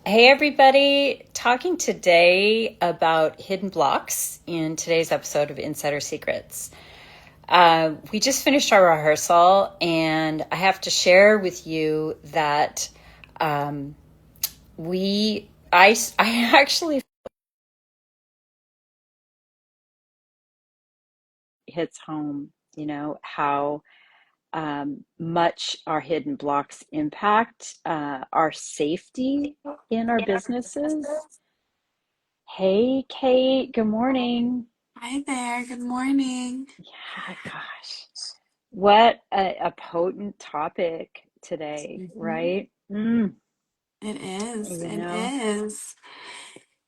Hey, everybody. Talking today about hidden blocks in today's episode of Insider Secrets. We just finished our rehearsal, and I have to share with you that um, I actually hits home, how much our hidden blocks impact our safety in our businesses. Hey, Kate, good morning. Hi there, good morning. Yeah, gosh. What a potent topic today, Mhm. right? It is, You it know, is.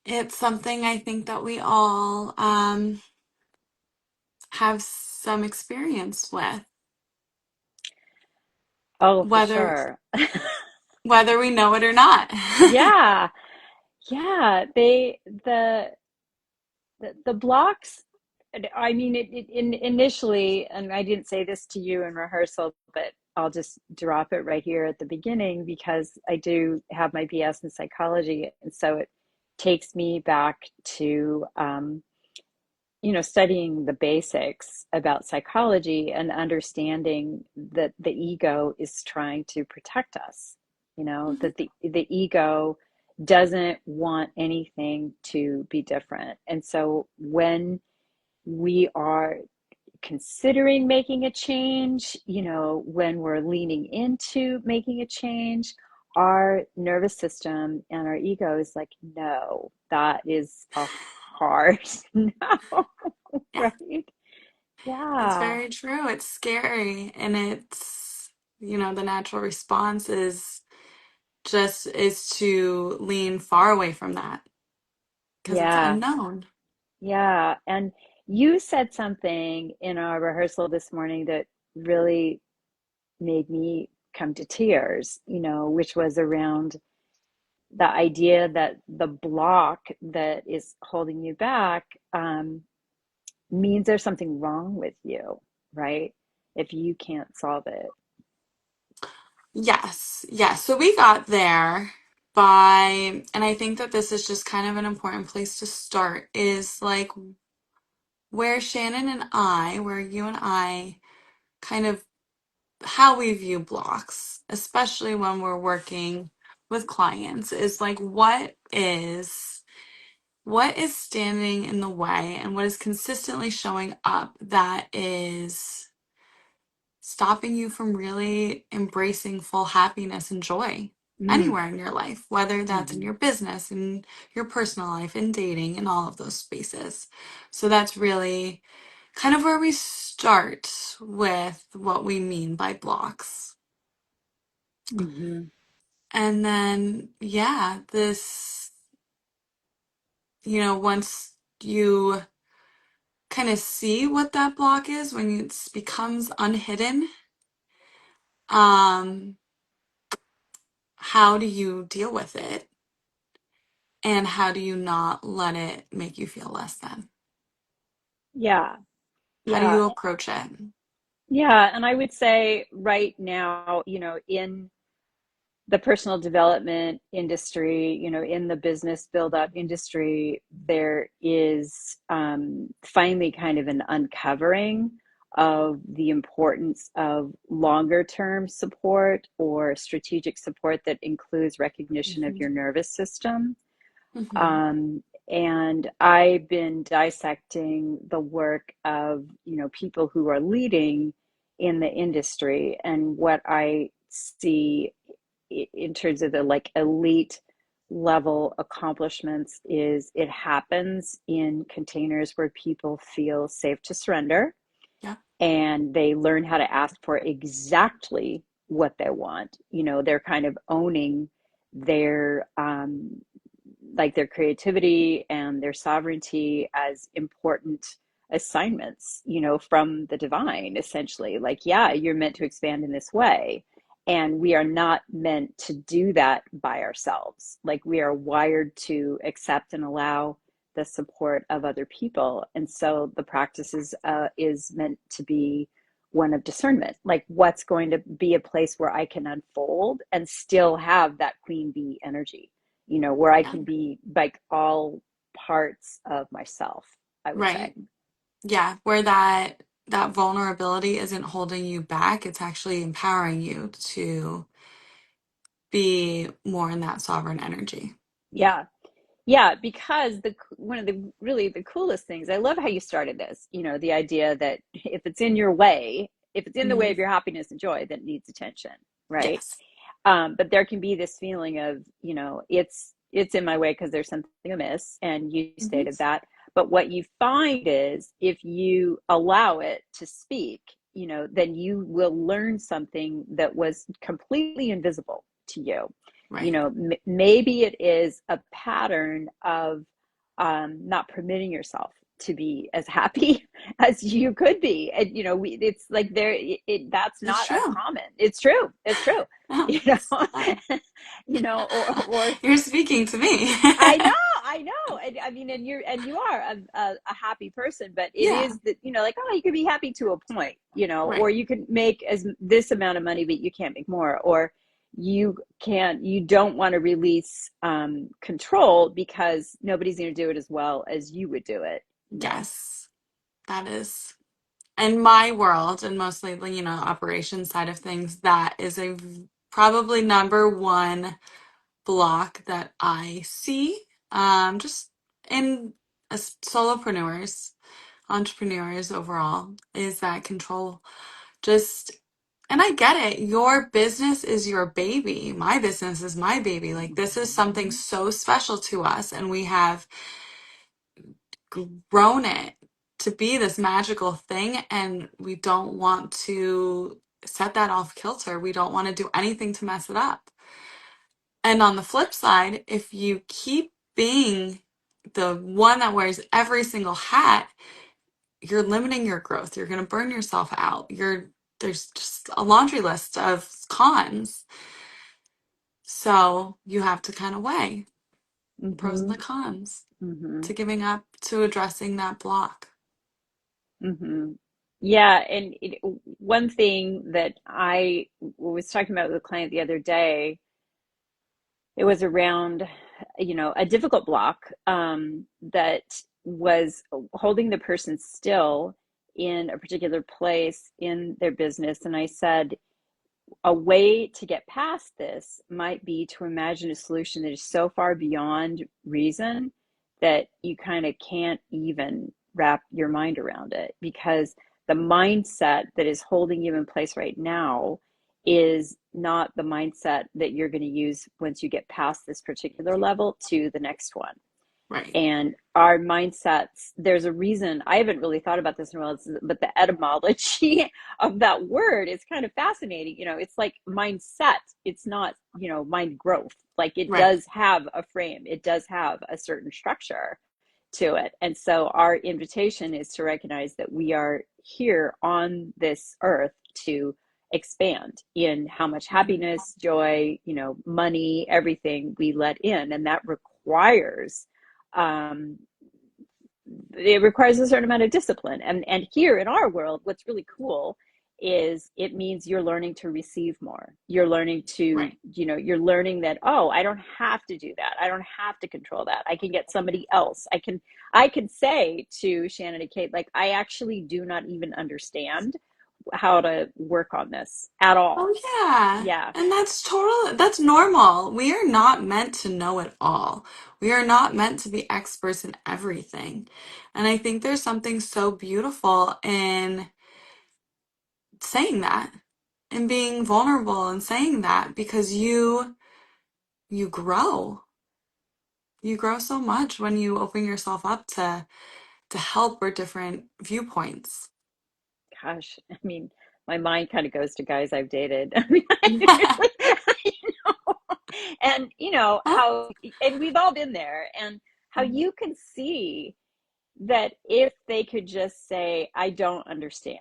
It's something I think that we all have some experience with, oh, for whether sure. whether we know it or not. Yeah, yeah. The blocks. I mean, initially, and I didn't say this to you in rehearsal, but I'll just drop it right here at the beginning because I do have my BS in psychology, and so it takes me back to studying the basics about psychology and understanding that the ego is trying to protect us, Mhm. that the ego doesn't want anything to be different. And so when we are considering making a change, when we're leaning into making a change, our nervous system and our ego is like, no, that is a hard no, Yeah, right? it's Yeah, very true. It's scary, and the natural response is to lean far away from that because it's yeah, unknown. yeah. And you said something in our rehearsal this morning that really made me come to tears, which was around the idea that the block that is holding you back means there's something wrong with you, right? If you can't solve it. Yes, yes. So we got there and I think that this is just kind of an important place to start is like where you and I kind of how we view blocks, especially when we're working with clients, is like what is standing in the way and what is consistently showing up that is stopping you from really embracing full happiness and joy Mm, anywhere in your life, whether that's in hmm your business, in your personal life, in dating, in all of those spaces. So that's really kind of where we start with what we mean by blocks. hmm And then, yeah, once you kind of see what that block is, when it becomes unhidden, um, how do you deal with it? And how do you not let it make you feel less than? Yeah, How do yeah, you approach it? yeah. And I would say right now, in the personal development industry, in the business build up industry, there is finally kind of an uncovering of the importance of longer term support or strategic support that includes recognition of Mhm. your nervous system. Mhm. Um, and I've been dissecting the work of, people who are leading in the industry, and what I see in terms of the like elite level accomplishments is it happens in containers where people feel safe to surrender Yeah. and they learn how to ask for exactly what they want. They're kind of owning their like their creativity and their sovereignty as important assignments, from the divine, essentially. Like, yeah, you're meant to expand in this way. And we are not meant to do that by ourselves. Like, we are wired to accept and allow the support of other people. And so the practice is meant to be one of discernment, like what's going to be a place where I can unfold and still have that queen bee energy, where I Yeah. can be like all parts of myself, I would say. Right. Yeah, where that vulnerability isn't holding you back, it's actually empowering you to be more in that sovereign energy. Yeah. Yeah, because one of the really the coolest things, I love how you started this, the idea that if it's in the way Hmm. of your happiness and joy, that needs attention, right? Yes. But there can be this feeling of, it's in my way because there's something amiss, and you Hmm. stated that. But what you find is if you allow it to speak, then you will learn something that was completely invisible to you. Right. Maybe it is a pattern of not permitting yourself to be as happy as you could be. And it's like that's It's not true. uncommon. It's true. It's true. Yeah. you It's know fun. or You're speaking to me. I know, I know. And I mean, and you are a happy person, but it Yeah. is that, like, oh, you could be happy to a point, or Right. you can make as this amount of money, but you can't make more, or you don't want to release control because nobody's going to do it as well as you would do it. Yes. That is in my world, and mostly the, operations side of things, that is probably number one block that I see, just in solopreneurs, entrepreneurs overall, is that control. Just, and I get it. Your business is your baby. My business is my baby. Like, this is something Mhm. so special to us, and we have grown it to be this magical thing, and we don't want to set that off kilter. We don't want to do anything to mess it up. And on the flip side, if you keep being the one that wears every single hat, you're limiting your growth. You're going to burn yourself out. There's just a laundry list of cons. So you have to kind of weigh the pros and the Mhm. cons to Mhm. giving up, to addressing that block. Mhm. Yeah, and one thing that I was talking about with a client the other day, it was around, a difficult block that was holding the person still in a particular place in their business. And I said, a way to get past this might be to imagine a solution that is so far beyond reason that you kind of can't even wrap your mind around it, because the mindset that is holding you in place right now is not the mindset that you're going to use once you get past this particular level to the next one. Right. And our mindsets, there's a reason. I haven't really thought about this in a while, but the etymology of that word is kind of fascinating. It's like mindset, it's not, mind growth. Like, it Right. does have a frame, it does have a certain structure to it. And so our invitation is to recognize that we are here on this earth to expand in how much Mhm. happiness, joy, money, everything we let in. And that requires um, it requires a certain amount of discipline. And here in our world, what's really cool is it means you're learning to receive more. You're learning to, Right. you're learning that, oh, I don't have to do that. I don't have to control that. I can get somebody else. I can say to Shannon and Kate, like, I actually do not even understand how to work on this at all. Oh, yeah. Yeah. And that's normal. We are not meant to know it all. We are not meant to be experts in everything. And I think there's something so beautiful in saying that and being vulnerable and saying that, because you grow. You grow so much when you open yourself up to help or different viewpoints. Gosh, I mean, my mind kind of goes to guys I've dated. I mean, you know, and Oh, how, and we've all been there, and how mhm. you can see that if they could just say, I don't understand,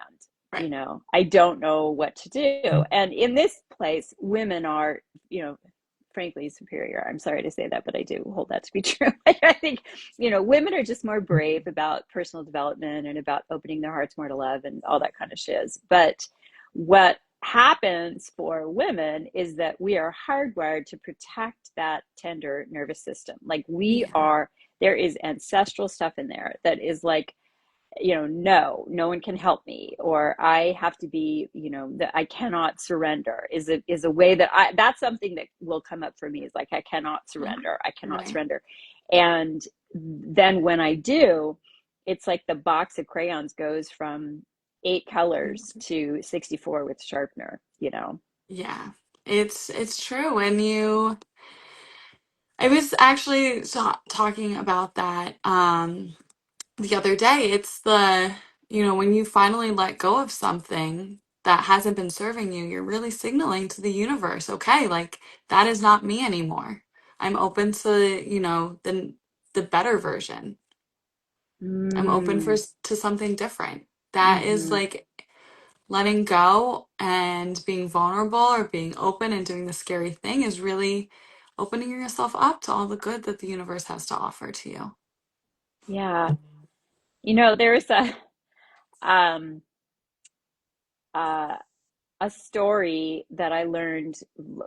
Right. I don't know what to do. And in this place, women are, frankly superior. I'm sorry to say that, but I do hold that to be true. I think, women are just more brave about personal development and about opening their hearts more to love and all that kind of shiz. But what happens for women is that we are hardwired to protect that tender nervous system. Like we Yeah. are, there is ancestral stuff in there that is like, no, no one can help me, or I have to be, that I cannot surrender is a way that that's something that will come up for me, is like, I cannot Yeah. surrender. I cannot Right. surrender. And then when I do, it's like the box of crayons goes from 8 colors to 64 with sharpener. Yeah. It's true. And I was actually talking about that the other day. It's when you finally let go of something that hasn't been serving you, you're really signaling to the universe, okay, like that is not me anymore. I'm open to, the better version. I'm open Mm, to something different. That is mm-hmm. like letting go and being vulnerable or being open and doing the scary thing is really opening yourself up to all the good that the universe has to offer to you. Yeah. There's um uh a story that I learned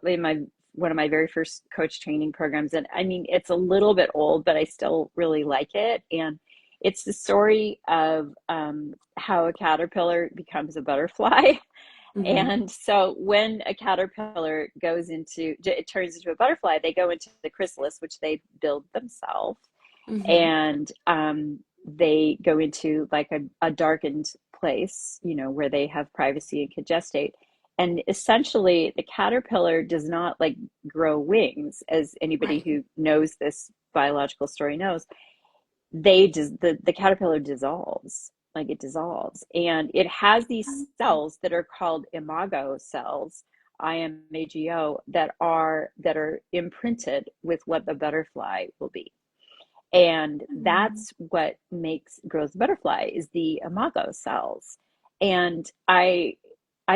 in my one of my very first coach training programs. And I mean, it's a little bit old, but I still really like it. And it's the story of how a caterpillar becomes a butterfly. Hmm. And so when a caterpillar it turns into a butterfly, they go into the chrysalis, which they build themselves, Hmm. and they go into like a darkened place, where they have privacy and can gestate. And essentially, the caterpillar does not like grow wings, as anybody Right. who knows this biological story knows. The caterpillar dissolves, like it dissolves, and it has these cells that are called imago cells, IMAGO, that are imprinted with what the butterfly will be. And Mhm. that's what makes grows the butterfly, is the imago cells. And I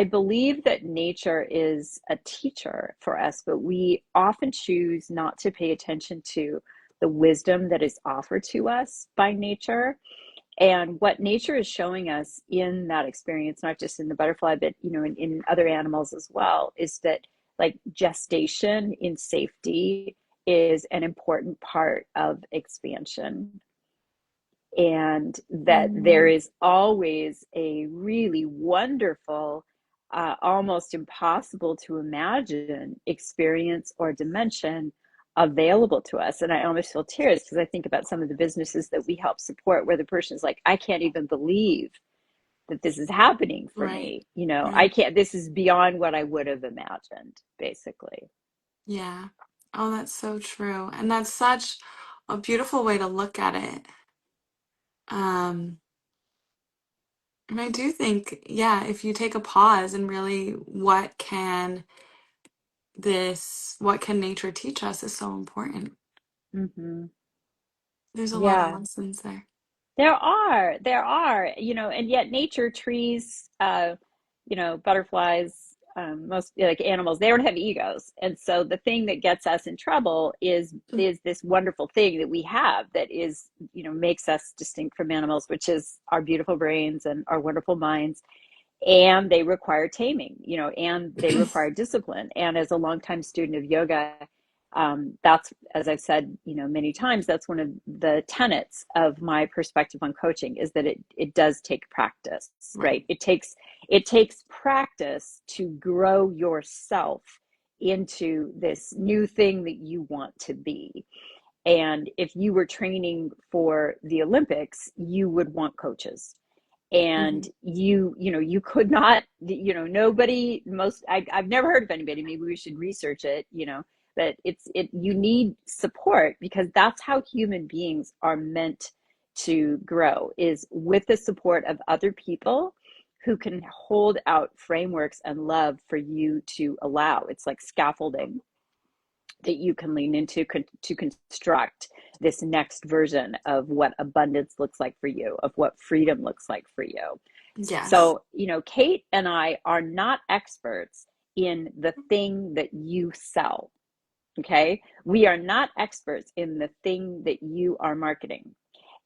believe that nature is a teacher for us, but we often choose not to pay attention to the wisdom that is offered to us by nature. And what nature is showing us in that experience, not just in the butterfly, but in other animals as well, is that like gestation in safety is an important part of expansion, and that there Mhm. is always a really wonderful, almost impossible to imagine experience or dimension available to us. And I almost feel tears because I think about some of the businesses that we help support where the person is like, I can't even believe that this is happening for Right. me. I Right. can't, this is beyond what I would have imagined, basically. Yeah. Oh, that's so true. And that's such a beautiful way to look at it. Um, and I do think, yeah, if you take a pause and really what can nature teach us is so important. Hmm. There's a lot of Yeah. lessons there. There are, and yet nature, trees, butterflies, most like animals, they don't have egos. And so the thing that gets us in trouble is this wonderful thing that we have that is, makes us distinct from animals, which is our beautiful brains and our wonderful minds. And they require taming, and they require discipline. And as a longtime student of yoga, that's, as I've said, many times, that's one of the tenets of my perspective on coaching, is that it does take practice, Right. right? It takes practice to grow yourself into this new thing that you want to be. And if you were training for the Olympics, you would want coaches. And Hmm. you could not, nobody, I've never heard of anybody, maybe we should research it, that you need support, because that's how human beings are meant to grow, is with the support of other people who can hold out frameworks and love for you to allow. It's like scaffolding that you can lean into to construct this next version of what abundance looks like for you, of what freedom looks like for you. Yes. So, Kate and I are not experts in the thing that you sell. Okay. We are not experts in the thing that you are marketing.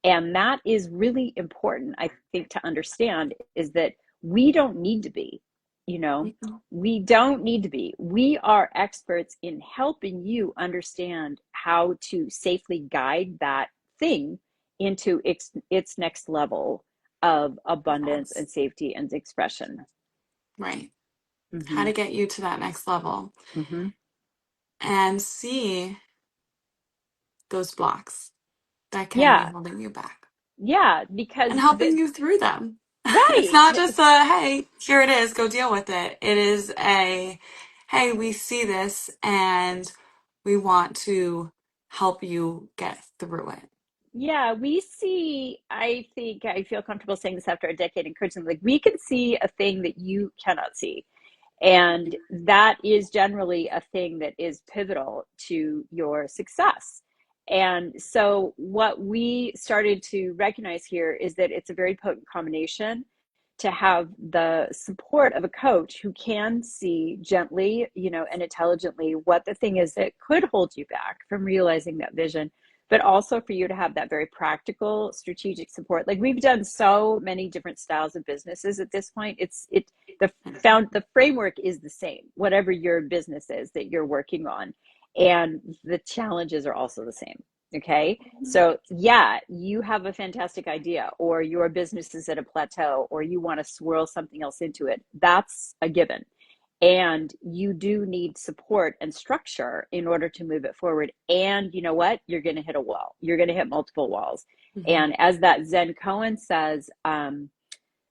And that is really important, I think, to understand, is that we don't need to be. you know. Mhm. We don't need to be. We are experts in helping you understand how to safely guide that thing into its next level of abundance Yes. and safety and expression. Right. How Mm-hmm. to get you to that next level Mm-hmm. and see those blocks that can be Yeah. holding you back Yeah, and because helping you through them. It's right. not just a, hey, here it is, go deal with it. It is a, hey, we see this and we want to help you get through it. Yeah, we see, I think I feel comfortable saying this after a decade in coaching, like we can see a thing that you cannot see. And that is generally a thing that is pivotal to your success. And so, what we started to recognize here is that it's a very potent combination to have the support of a coach who can see gently, and intelligently what the thing is that could hold you back from realizing that vision, but also for you to have that very practical strategic support. Like we've done so many different styles of businesses at this point. The framework is the same, whatever your business is that you're working on, and the challenges are also the same. Okay, so yeah, you have a fantastic idea, or your business is at a plateau, or you want to swirl something else into it. That's a given, and you do need support and structure in order to move it forward. And you know what, you're going to hit a wall, you're going to hit multiple walls. Mm-hmm. And as that Zen Cohen says,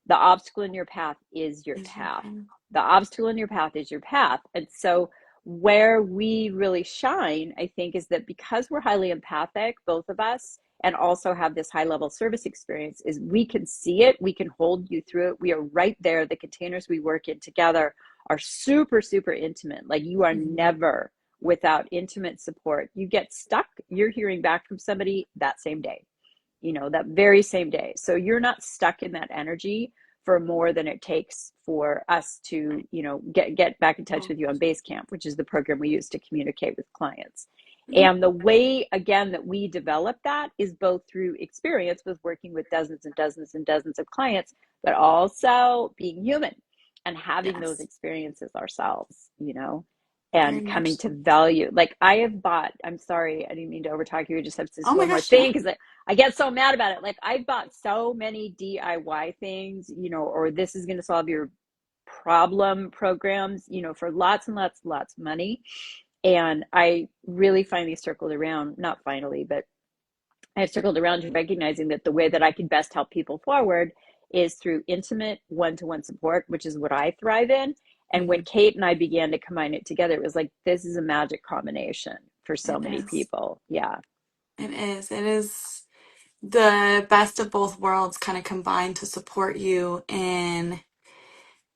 the obstacle in your path is your Is your path. friend. The obstacle in your path is your path. And so, where we really shine, I think, is that because we're highly empathic, both of us, and also have this high level service experience, is we can see it, we can hold you through it. We are right there. The containers we work in together are super, super intimate. Like you are Mm-hmm. never without intimate support. You get stuck, you're hearing back from somebody that same day, that very same day. So you're not stuck in that energy for more than it takes for us to, get back in touch Cool. with you on Basecamp, which is the program we use to communicate with clients. Mm-hmm. And the way, again, that we develop that is both through experience with working with dozens and dozens and dozens of clients, but also being human and having those Yes, experiences ourselves, very and much coming to so. value. Like I have bought, I'm sorry, I didn't mean to overtalk you. I just have to say Oh my one more gosh, no. thing because I get so mad about it. Like I bought so many DIY things, or this is going to solve your problem programs, for lots and lots and lots of money. And I really finally circled around, not finally, but I have circled around to recognizing that the way that I can best help people forward is through intimate one-to-one support, which is what I thrive in. And Mm-hmm. when Kate and I began to combine it together, it was like, this is a magic combination for so It many is. people. Yeah. It is. It is the best of both worlds kind of combined to support you in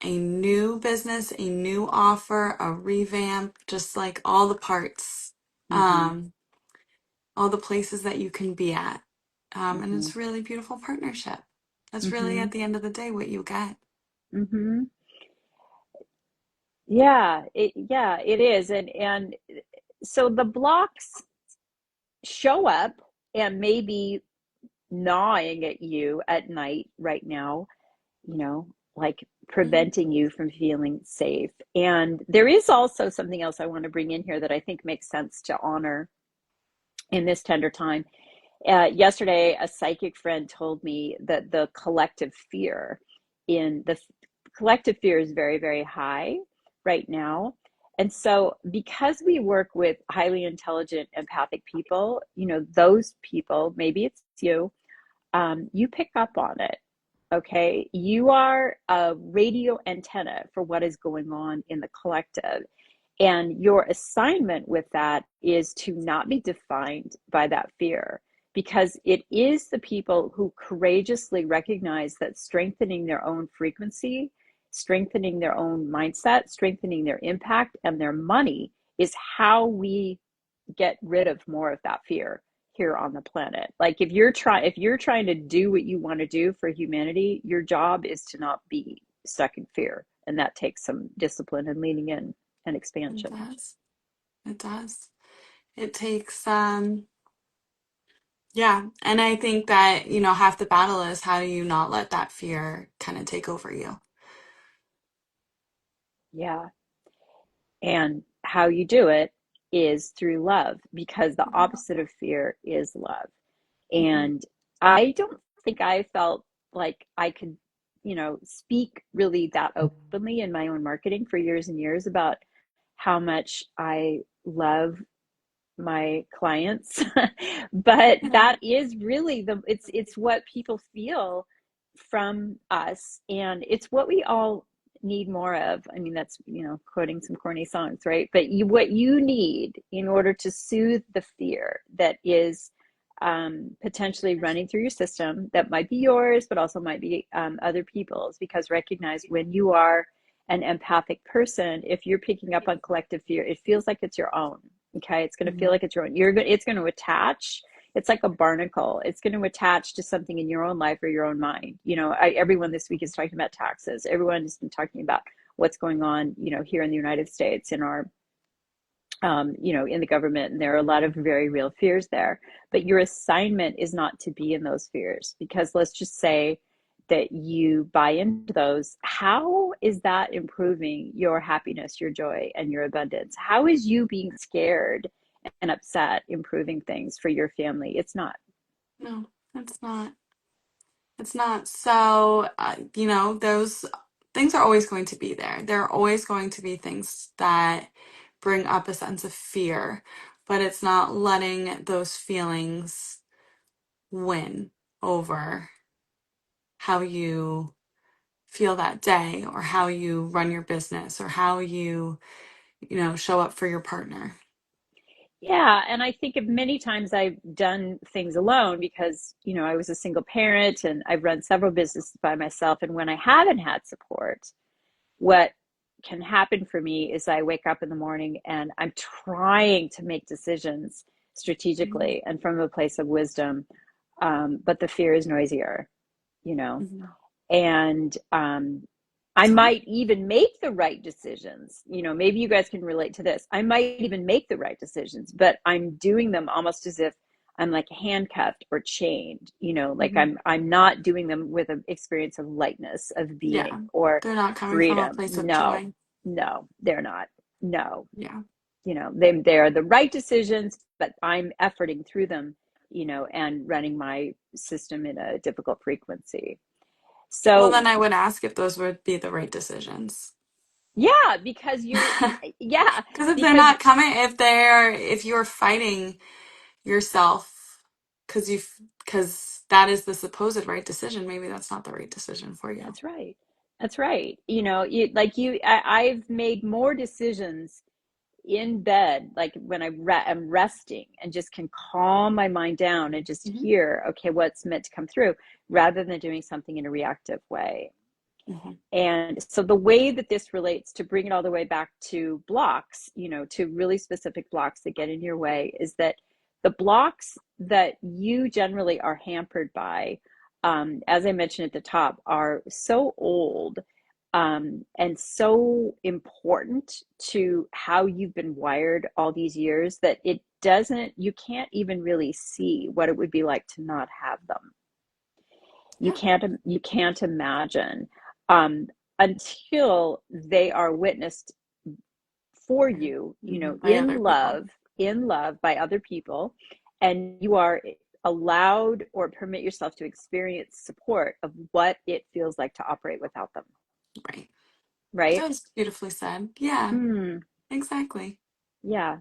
a new business, a new offer, a revamp, just like all the parts, Mm-hmm. um, all the places that you can be at. And Mm-hmm. it's really beautiful partnership. That's really Mm-hmm. at the end of the day what you get. Mm-hmm. Yeah, it is. And so the blocks show up and maybe gnawing at you at night right now, like Mhm. preventing you from feeling safe. And there is also something else I want to bring in here that I think makes sense to honor in this tender time. Yesterday, a psychic friend told me that the collective fear is very, very high right now. And so, because we work with highly intelligent, empathic people, those people, maybe it's you pick up on it. Okay. You are a radio antenna for what is going on in the collective. And your assignment with that is to not be defined by that fear, because it is the people who courageously recognize that strengthening their own frequency, strengthening their own mindset, strengthening their impact and their money is how we get rid of more of that fear here on the planet. Like if you're trying to do what you want to do for humanity, your job is to not be stuck in fear. And that takes some discipline and leaning in and It expansion. does. It does. It takes, yeah. And I think that, half the battle is how do you not let that fear kind of take over you? Yeah. And how you do it is through love, because the opposite of fear is love. Mm-hmm. And I don't think I felt like I could, speak really that openly in my own marketing for years and years about how much I love my clients. But Yeah. that is really it's what people feel from us, and it's what we all need more of. I mean, that's, quoting some corny songs, right? But what you need in order to soothe the fear that is potentially running through your system, that might be yours but also might be other people's, because recognize, when you are an empathic person, if you're picking up on collective fear, it feels like it's your own. Okay, it's going to feel Mm-hmm. like it's your own. It's going to attach. It's like a barnacle. It's going to attach to something in your own life or your own mind. Everyone this week is talking about taxes. Everyone has been talking about what's going on, here in the United States, in our in the government, and there are a lot of very real fears there. But your assignment is not to be in those fears, because let's just say that you buy into those. How is that improving your happiness, your joy, and your abundance? How is you being scared and upset improving things for your family? It's not. No, it's not. It's not. So, those things are always going to be there. There are always going to be things that bring up a sense of fear, but it's not letting those feelings win over how you feel that day, or how you run your business, or how you show up for your partner. Yeah, and I think of many times I've done things alone because, I was a single parent and I've run several businesses by myself. And when I haven't had support, what can happen for me is I wake up in the morning and I'm trying to make decisions Mhm. strategically and from a place of wisdom, but the fear is noisier, you know Mhm. and I might even make the right decisions. Maybe you guys can relate to this. I might even make the right decisions, but I'm doing them almost as if I'm like handcuffed or chained. Like Mhm. I'm not doing them with an experience of lightness, of Yeah. being, or They're not coming from a freedom. place of No, joy. no, they're not. No, Yeah. they're the right decisions, but I'm efforting through them, and running my system in a difficult frequency. Well, So then I would ask if those would be the right decisions. yeah, because yeah, Because if they're because not coming, if you're fighting yourself, because that is the supposed right decision, maybe that's not the right decision for you. that's right. That's right. I've made more decisions in bed, like when I'm resting and just can calm my mind down and just Hmm. hear, okay, what's meant to come through, rather than doing something in a reactive way. Hmm. And so the way that this relates, to bring it all the way back to blocks, to really specific blocks that get in your way, is that the blocks that you generally are hampered by, as I mentioned at the top, are so old, and so important to how you've been wired all these years, that you can't even really see what it would be like to not have them. you Yeah. can't you can't imagine, um, until they are witnessed for you, Hmm. By other people. in love by other people, and you are allowed or permit yourself to experience support of what it feels like to operate without them, Right. That right? was beautifully said. Yeah, Mm, exactly. yeah.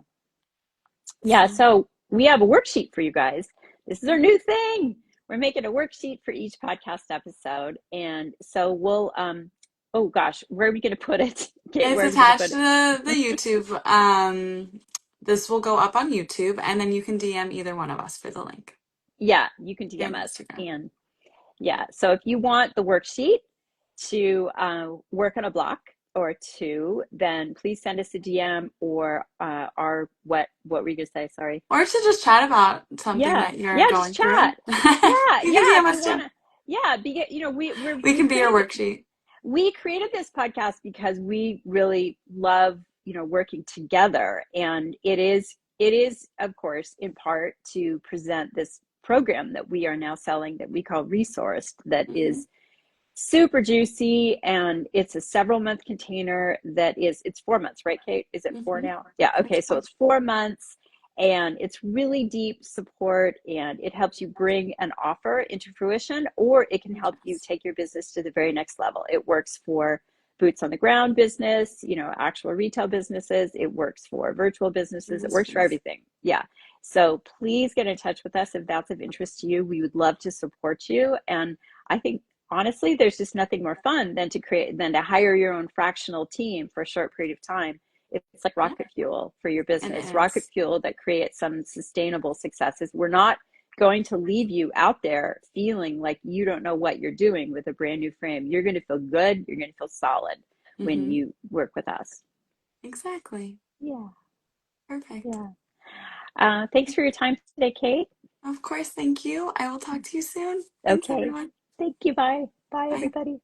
Yeah, So, so we have a worksheet for you guys. This is our mhm. new thing. We're making a worksheet for each podcast episode. And so oh gosh, where are we going to put it? Kate, It's where are we going to attached put to it? the YouTube. This will go up on YouTube, and then you can DM either one of us for the link, Yeah, you can DM and us. Instagram. And yeah, so if you want the worksheet to work on a block or two, then please send us a DM, or what were you going to say? Sorry. Or to just chat about something Yeah, that you're yeah, just going through. chat. Yeah, You can yeah. DM If you us want too. to, yeah, We can be your worksheet. we created this podcast because we really love, working together, and it is of course in part to present this program that we are now selling, that we call Resourced, that Hmm. is super juicy, and it's a several month container that is, it's 4 months, right, Kate? Is it four Hmm. now? Yeah, That's okay, so fun. it's 4 months, and it's really deep support, and it helps you bring an offer into fruition, or it can help you Yes. take your business to the very next level. It works for boots on the ground business, actual retail businesses. It works for virtual businesses. It works for Businesses. everything. Yeah. So please get in touch with us if that's of interest to you. We would love to support you. And I think honestly, there's just nothing more fun than to hire your own fractional team for a short period of time. It's like Yep, rocket fuel for your it business, rocket is. fuel that creates some sustainable successes. We're not going to leave you out there feeling like you don't know what you're doing with a brand new frame. You're going to feel good. You're going to feel solid when Hmm. you work with us. Exactly. Yeah, Perfect. yeah. Thanks for your time today, Kate. Of course, thank you. I will talk to you soon. Thanks, Okay. everyone. Thank you. Bye. Bye, Bye. everybody.